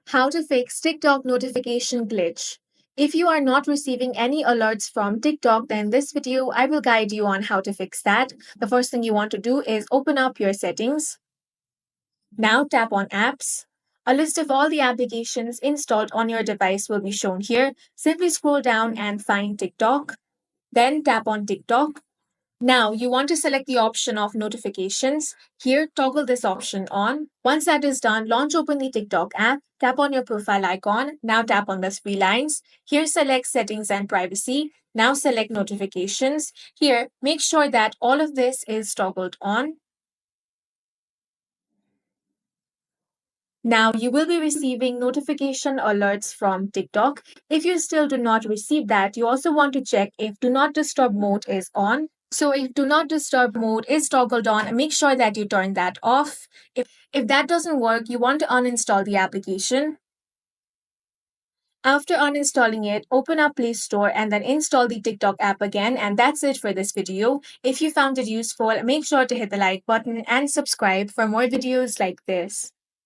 How to fix TikTok notification glitch. If you are not receiving any alerts from TikTok, then this video I will guide you on how to fix that. The first thing you want to do is open up your settings. Now tap on apps. A list of all the applications installed on your device will be shown here. Simply scroll down and find TikTok. Then tap on TikTok. Now, you want to select the option of notifications. Here, toggle this option on. Once that is done, launch open the TikTok app, tap on your profile icon. Now tap on the three lines. Here, select settings and privacy. Now select notifications. Here, make sure that all of this is toggled on. Now, you will be receiving notification alerts from TikTok. If you still do not receive that, you also want to check if Do Not Disturb mode is on. So, if Do Not Disturb mode is toggled on, make sure that you turn that off. If that doesn't work, you want to uninstall the application. After uninstalling it, open up Play Store and then install the TikTok app again. And that's it for this video. If you found it useful, make sure to hit the like button and subscribe for more videos like this.